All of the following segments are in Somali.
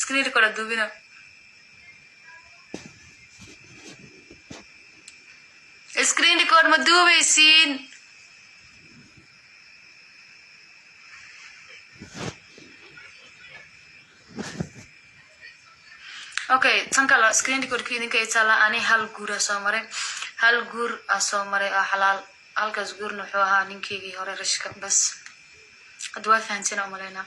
screen record adubina screen record ma duubaysiin okay tan kale screen record idinka ay taala ani hal guur soo maray oo xalaal halkaas guurna wuxuu ahaa ninkeygii hore rashka bas adwaa fahantina umaleyna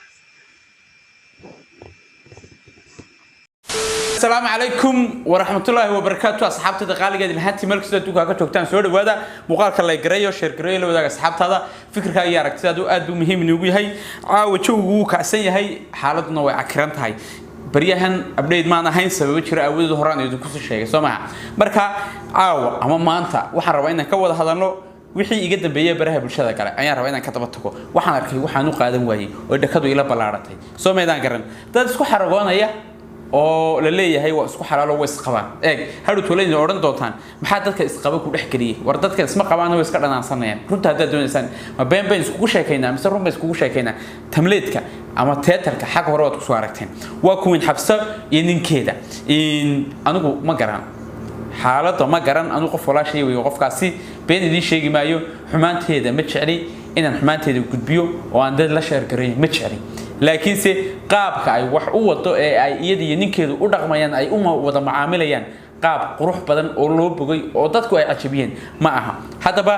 السلام عليكم ورحمة الله وبركاته أصحابتي دقالي قاعد الهاتي ملك سيداتو كاكا توقتان سوري وهذا مقالك الله يقرأيه وشير قرأيه لو ذاك أصحابت هذا فكر كاي يارك سيداتو أدو مهم نوغي هاي عاوة كاسية هاي حالتنا وعكرانت هاي بريهن أبنيد معنا هاي سبب شراء أولي ظهران يدو كسو الشيء سومها مركا عاوة أما ما أنت وحن ربعينا كوضا هذا نو wixii iga dambeeyay baraha bulshada kale ayaan rabaa inaan ka daba tago waxaan arkay waxaan u qaadan waayay oo dhakadu ila balaaratay soo meedaan garan dad isku xaragoonaya oo la leeyahay waa isku xalaalo way isqabaan haduu toleyn oran doontaan maxaa dadka isqaba ku dhex galiyay war dadka isma qabaan oo iska dhanaansanayaan runta hadda doonaysaan ma been isku sheekaynaa mise run isku sheekaynaa tamleedka ama teatarka xaq hore waad ku soo aragteen waa kuwin xabsa iyo ninkeeda anigu ma garan xaaladda ma garan anigu qof walaashay weeyo qofkaasi been idin sheegi maayo xumaanteeda ma jecli inaan xumaanteeda gudbiyo oo aan dad la sheer gareeyo ma jecli laakiinse qaabka ay wax u wado ee ay iyadii ninkeedu u dhaqmayaan ay uma wada macaamilayaan qaab qurux badan oo loo bogay oo dadku ay ajabiyeen ma aha hadaba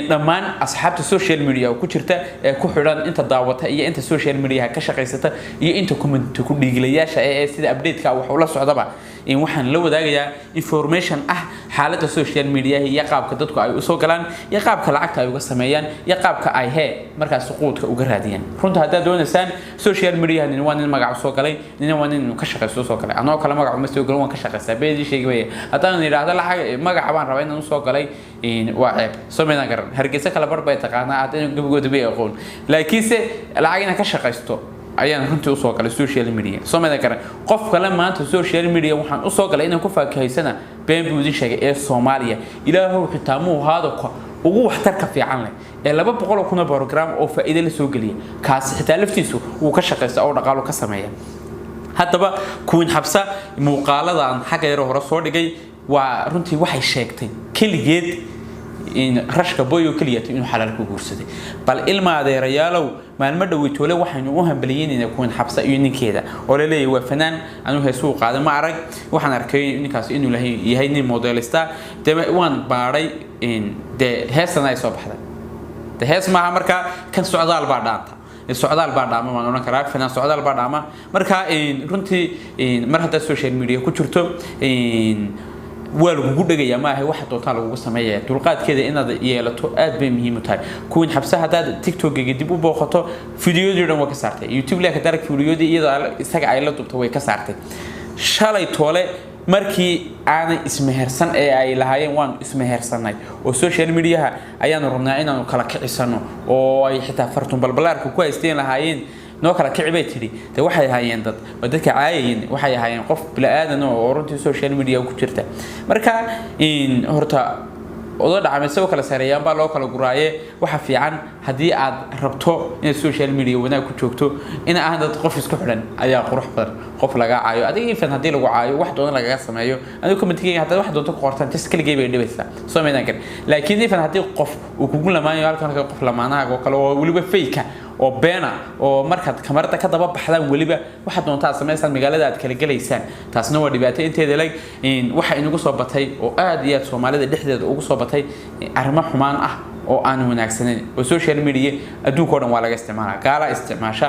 dhammaan asxaabta social media ku jirta ee ku xidhan inta daawata iyo inta social media ka shaqeysata iyo inta comment ku dhigilayaasha ee sida update-ka wax ula socdaba in waxaan la wadaagayaa information ah xaaladda social media iyo qaabka dadku ay u soo galaan iyo qaabka lacagta ay uga sameeyaan iyo qaabka ay markaas suquudka uga raadiyaan runta hadda doonaysaan social media nin waa nin magac soo galay nin waa nin ka shaqeysto soo galay anoo kala magac uma soo galan waan ka shaqeystaa beedi sheegay haddaan yiraahdo lacag magac baan rabaa inaan soo galay waa ceeb soo meedan garan hargeysa kala bar bay taqaanaa aad gabagooda bay aqoon laakiinse lacag inaan ka shaqeysto ayaan runtii u soo galay social media soo meedan garan qof kale maanta social media waxaan u soo galay inaan ku faakihaysana been buu idin sheegay ee Soomaaliya ilaahu xitaa muu haado ugu waxtarka fiican leh ee 200 kuna program oo faa'iido la soo galiya kaas xitaa laftiisu uu ka shaqeysto oo dhaqaalo ka sameeya haddaba kuwin xabsa muuqaaladan xagga yar hore soo dhigay waa runtii waxay sheegtay kaligeed in rashka boyo kaliyati inuu xalaal ku guursaday bal ilma adeerayaalow maalmo dhaweytoole waxaanu u hambaliyeenina kuwin xabsa iyo ninkeeda oo la leeyahay waa fanaan anu heesuu qaado ma arag waxaan arkay ninkaas inuu yahay nin modelista waan baaray de heesana ay soo baxday de hees maaha marka kan socdaal baa dhaanta socdaal baa dhaama waan oran karaa fanaan socdaal baa dhaama marka runtii mar hadda social media ku jirto waa lagu dhagayaa ma aha wax doonta lagu sameeyaa dulqaadkeeda inaad yeelato aad bay muhiim u tahay kuwin xabsa hadaad TikTok-ga dib u booqato fiidiyoodii dhan waa ka saartay YouTube la ka darag fiidiyoodii iyada isaga ay la dubtay way ka saartay shalay toole markii aanay ismehersan ee ay lahaayeen waan ismehersanay oo social media ayaan rabnaa inaan kala kicisano oo ay xitaa fartun balbalaarku ku haysteen lahaayeen noo kala kicibay tiri de waxay haayeen dad dadka caayeen waxay haayeen qof bila aadan oo runtii social media ku jirta marka horta odo dhacmay soo kala sareeyaan baa loo kala guraaye waxa fiican hadii aad rabto in social media wanaag ku joogto in aan dad qof isku xidhan ayaa qurux badan qof laga caayo adiga ifan hadii lagu caayo wax doon laga sameeyo adiga comment-kiga hadii wax doonto ku qortaan tis kaligeey bay dhibaysaa soo meedan kar laakiin ifan hadii qof uu kugu lamaanayo halkan qof lamaanaha oo kale oo waliba fake oo beena oo markaad kamarada ka daba baxdaan waliba waxa doontaa sameeysan magaalada aad kala galeysaan taasna waa dhibaato inteeda lag waxa inagu soo batay oo aad iyo aad Soomaalida dhexdeeda ugu soo batay arrimo xumaan ah oo aan wanaagsaneyn oo social media adduunka oo dhan waa laga isticmaalaa gaala isticmaasha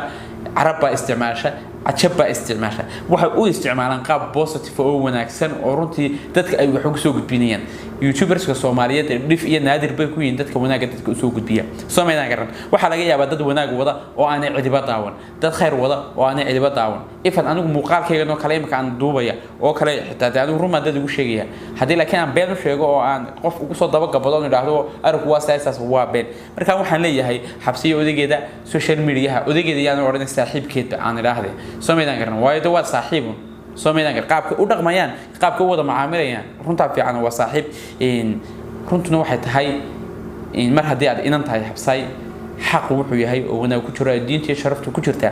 carabba isticmaasha عجبة استعمالها waxay u isticmaalaan qaab positive oo wanaagsan oo runtii dadka ay wax ugu soo gudbinayaan YouTubers-ka Soomaaliyeed dhif iyo naadir bay ku yihiin dadka wanaagga dadka soo gudbiya Soomaaliyeed garan waxa laga yaabaa dad wanaag wada oo aanay cidiba daawan dad khayr wada oo aanay cidiba daawan ifan anigu muuqaalkayga noo kale imka aan duubaya oo kale xitaa anigu ruma dad ugu sheegaya hadii laakiin aan been u sheego oo aan qof ugu soo daba gabado oo dhaahdo arku waa saas waa been marka waxaan leeyahay xabsiyo odageeda social media odageeda yaan oran saaxiibkeed aan idhaahday Soomaaliyeed garan waayo dad saaxiibo Soomaaliyeed qaabka u dhaqmayaan qaabka u wada macaamilayaan runta fiican waa saaxiib runtuna waxay tahay mar hadii aad inan tahay xabsay xaq wuxuu yahay oo wanaag ku jiro diinta iyo sharafta ku jirta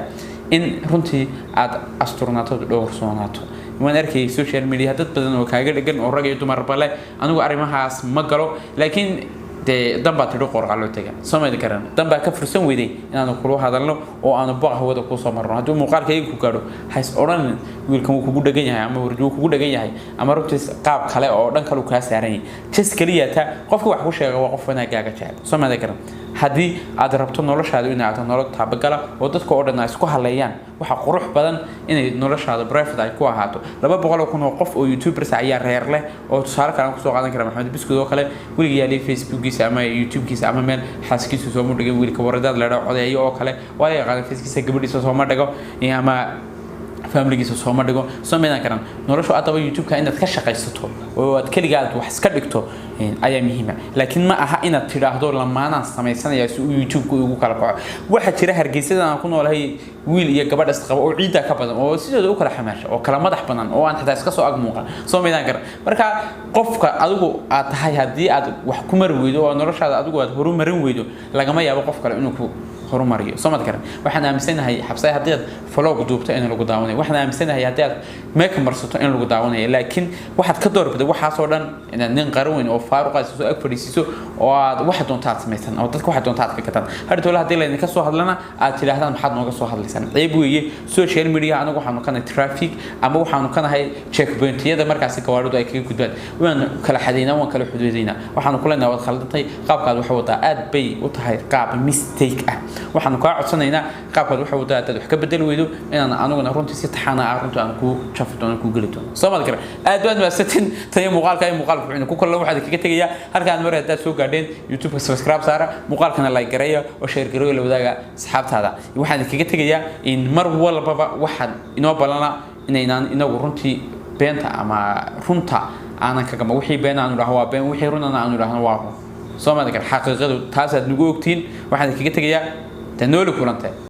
in runtii aad asturnaato dhowrsoonato waan arkay social media dad badan oo kaaga dhagan oo rag iyo dumar bale anigu arimahaas ma galo laakiin damba tidho qorqalo taga Soomaali karan damba ka fursan weeday inaan kula hadalno oo aan baqah wada ku soo marno haduu muuqaalkayga ku gaadho hays oran wiilkan uu kugu dhagan yahay ama warjuu kugu dhagan yahay ama runtii qaab kale oo dhan kale ka saaran jis kaliya ta qofka wax ku sheega waa qof wanaagaaga jecel Soomaali karan hadii aad rabto noloshaada inaad nolol taabagala oo dadka oo dhan isku haleeyaan waxa qurux badan inay noloshaada private ay ku ahaato 200 kun oo qof oo YouTubers ayaa reer leh oo tusaale kale ku soo qaadan kara Maxamed Biskud oo kale wiliga yaali Facebook-giisa ama YouTube-giisa ama meel xaaskiisu soo mudhigay wiilka waradaad la codeeyo oo kale waa yaqaan Facebook-giisa gabadhiisa soo ma dhago ama family-giisa soo ma dhigo Soomaalian karan noloshu adaba YouTube-ka inaad ka shaqaysato oo aad kaligaad wax iska dhigto ayaa muhiim ah laakiin ma aha inaad tiraahdo lamaana sameeysanaya si YouTube-ku ugu kala kaco waxa jira hargeysada aan ku noolahay wiil iyo gabadh isqabo oo ciida ka badan oo sidoo kale xamaasho oo kala madax badan oo aan xitaa iska soo ag muuqan Soomaalian karan marka qofka adigu aad tahay hadii aad wax ku mar weydo oo noloshaada adigu aad horumarin weydo lagama yaabo qof kale inuu ku horumariyo Soomaali karan waxaan aaminsanahay xabsay hadii aad vlog duubto in lagu daawanayo waxaan aaminsanahay hadii aad make marsato in lagu daawanayo laakiin waxaad ka doorbiday waxa soo dhan inaad nin qaroweyn oo faaruq ah soo ag fadhiiso oo aad wax doonto aad sameeysan oo dadka wax doonto aad ka gataan hadii la hadii la idin ka soo hadlana aad tiraahdaan maxaad nooga soo hadlaysan ceeb weeye social media anagu waxaanu kana traffic ama waxaanu kanahay checkpoint-yada markaas gawaaridu ay kaga gudbaan waan kala xadeynaa waan kala xuduudeyna waxaanu ku leenahay wad khaldantay qaabkaad wax wada aad bay u tahay qaab mistake ah waxaanu ka codsanaynaa qaabkaad wax wada aad wax ka bedel weydo inaan anaguna runtii si taxana ah runtii aan ku jafto aan ku gali doono Soomaali karan aad ma satin tay muuqaalka wuxuu ku kala waxaad kaga tagaya halkaan mar hadaad soo gaadheen YouTube-ka subscribe saara muuqaalkana like gareeyo oo share gareeyo la wadaaga asxaabtaada waxaan kaga tagaya in mar walba waxaan inoo balana inaan inagu runtii beenta ama runta aanan kaga wixii been aan dhaho waa been wixii runana aan dhaho waa Soomaali karan xaqiiqadu taas aad nagu ogtiin waxaan kaga tagaya تنولي كورنتين